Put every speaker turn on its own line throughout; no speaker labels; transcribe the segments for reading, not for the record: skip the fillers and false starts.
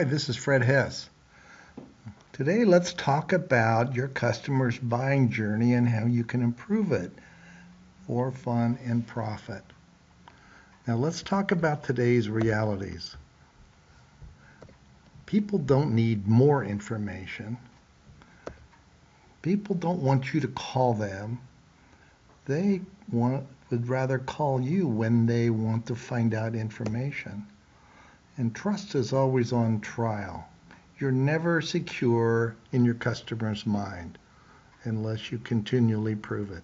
Hi, this is Fred Hess. Today, let's talk about your customer's buying journey and how you can improve it for fun and profit. Now, let's talk about today's realities. People don't need more information. People don't want you to call them. They would rather call you when they want to find out information. And trust is always on trial. You're never secure in your customer's mind unless you continually prove it.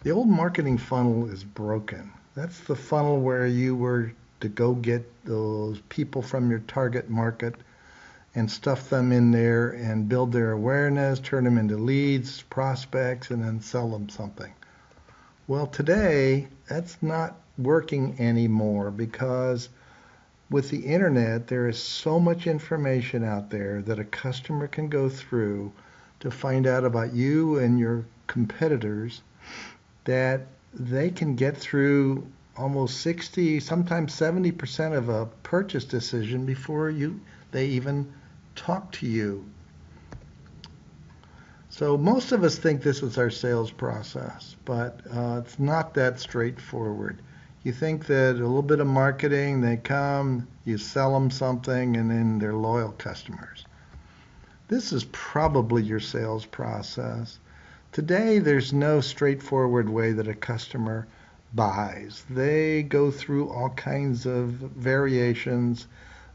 The old marketing funnel is broken. That's the funnel where you were to go get those people from your target market and stuff them in there and build their awareness, turn them into leads, prospects, and then sell them something. Well, today, that's not working anymore because with the internet, there is so much information out there that a customer can go through to find out about you and your competitors that they can get through almost 60, sometimes 70% of a purchase decision before they even talk to you. So most of us think this is our sales process, but it's not that straightforward. You think that a little bit of marketing, they come, you sell them something, and then they're loyal customers. This is probably your sales process. Today, there's no straightforward way that a customer buys. They go through all kinds of variations.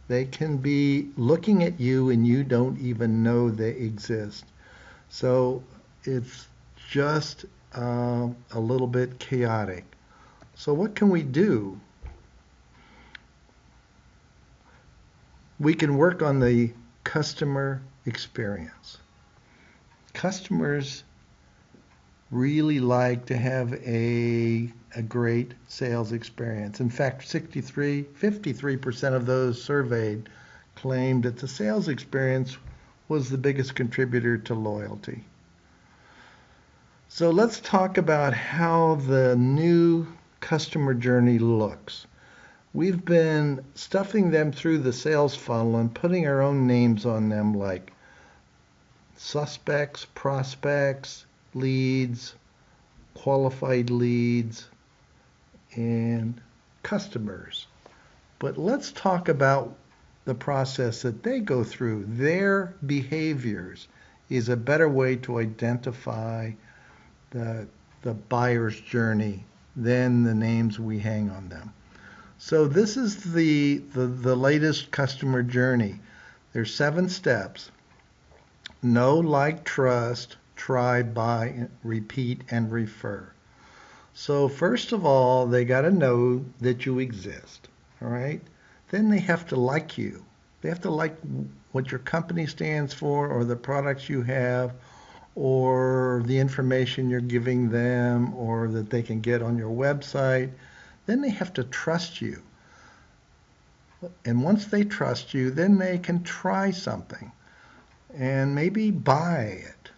They can be looking at you and you don't even know they exist. So it's just a little bit chaotic. So what can we do? We can work on the customer experience. Customers really like to have a great sales experience. In fact, 53% of those surveyed claimed that the sales experience was the biggest contributor to loyalty. So let's talk about how the new customer journey looks. We've been stuffing them through the sales funnel and putting our own names on them like suspects, prospects, leads, qualified leads, and customers. But let's talk about the process that they go through. Their behaviors is a better way to identify the buyer's journey than the names we hang on them. So this is the latest customer journey. There's 7 steps. Know, like, trust, try, buy, repeat, and refer. So first of all, they got to know that you exist, all right? Then they have to like you. They have to like what your company stands for or the products you have or the information you're giving them or that they can get on your website. Then they have to trust you. And once they trust you, then they can try something and maybe buy it.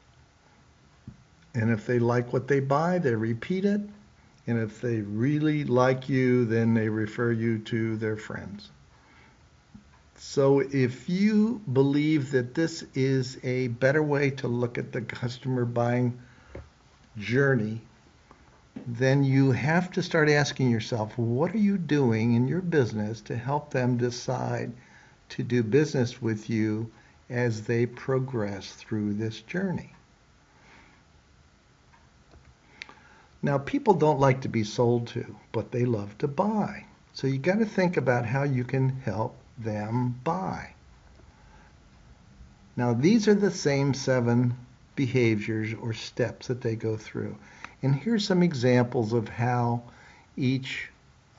And if they like what they buy, they repeat it. And if they really like you, then they refer you to their friends. So if you believe that this is a better way to look at the customer buying journey, then you have to start asking yourself, what are you doing in your business to help them decide to do business with you as they progress through this journey? Now, people don't like to be sold to, but they love to buy. So you got to think about how you can help them buy. Now, these are the same 7 behaviors or steps that they go through. And here's some examples of how each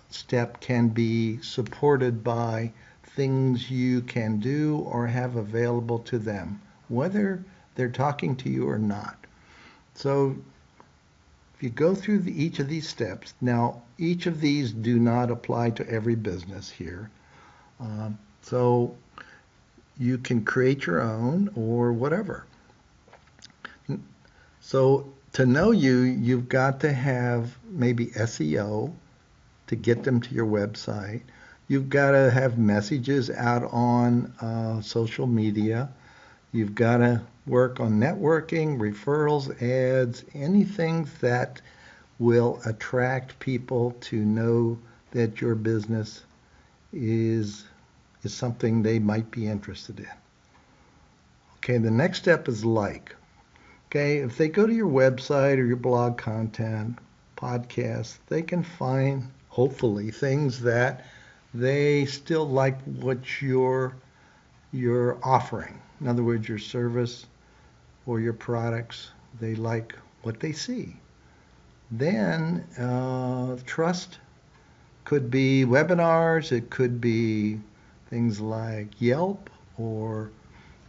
step can be supported by things you can do or have available to them, whether they're talking to you or not. So if you go through each of these steps, now each of these do not apply to every business here. So you can create your own or whatever. So to know you, you've got to have maybe SEO to get them to your website. You've got to have messages out on social media. You've got to work on networking, referrals, ads, anything that will attract people to know that your business is something they might be interested in. Okay, the next step is like. Okay, if they go to your website or your blog content, podcast, they can find hopefully things that they still like what you're offering. In other words, your service or your products, they like what they see. Then trust could be webinars, it could be things like Yelp or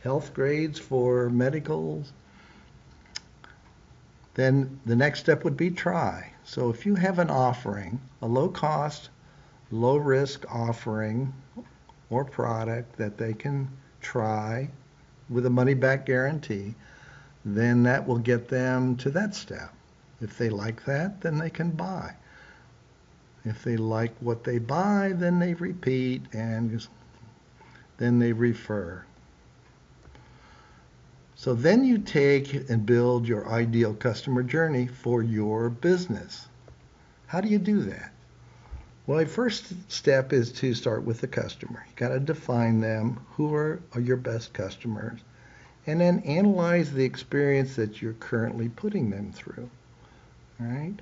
health grades for medicals. Then the next step would be try. So if you have an offering, a low cost, low risk offering or product that they can try with a money back guarantee, then that will get them to that step. If they like that, then they can buy. If they like what they buy, then they repeat and then they refer. So then you take and build your ideal customer journey for your business. How do you do that? Well, the first step is to start with the customer. You got to define them. Who are your best customers? And then analyze the experience that you're currently putting them through. All right?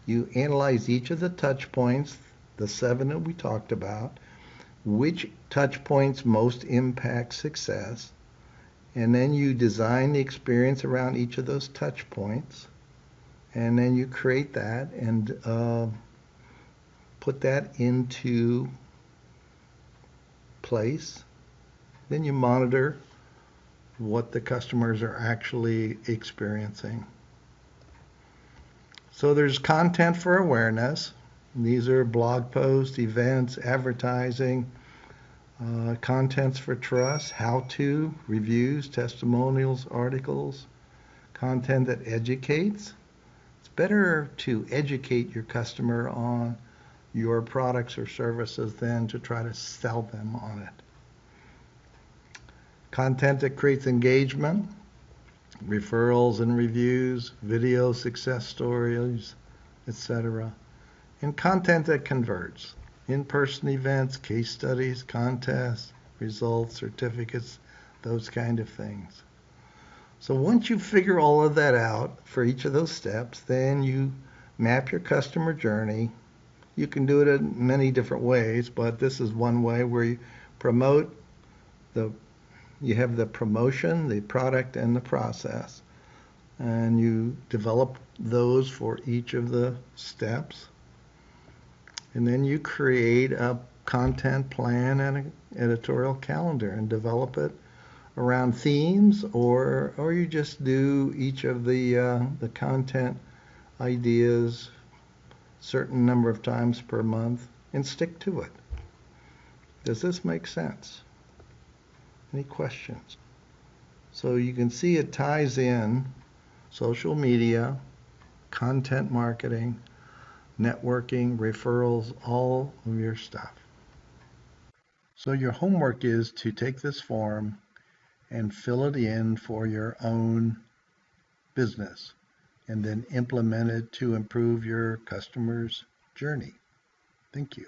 You analyze each of the touch points, the 7 that we talked about, which touch points most impact success, and then you design the experience around each of those touch points, and then you create that and put that into place. Then you monitor what the customers are actually experiencing. So there's content for awareness. These are blog posts, events, advertising, contents for trust, how-to, reviews, testimonials, articles, content that educates. It's better to educate your customer on your products or services than to try to sell them on it. Content that creates engagement, referrals and reviews, video success stories, etc. And content that converts. In-person events, case studies, contests, results, certificates, those kind of things. So once you figure all of that out for each of those steps, then you map your customer journey. You can do it in many different ways, but this is one way where you you have the promotion, the product, and the process. And you develop those for each of the steps. And then you create a content plan and an editorial calendar and develop it around themes, or you just do each of the content ideas certain number of times per month and stick to it. Does this make sense? Any questions? So you can see it ties in social media, content marketing, networking, referrals, all of your stuff. So your homework is to take this form and fill it in for your own business and then implement it to improve your customer's journey. Thank you.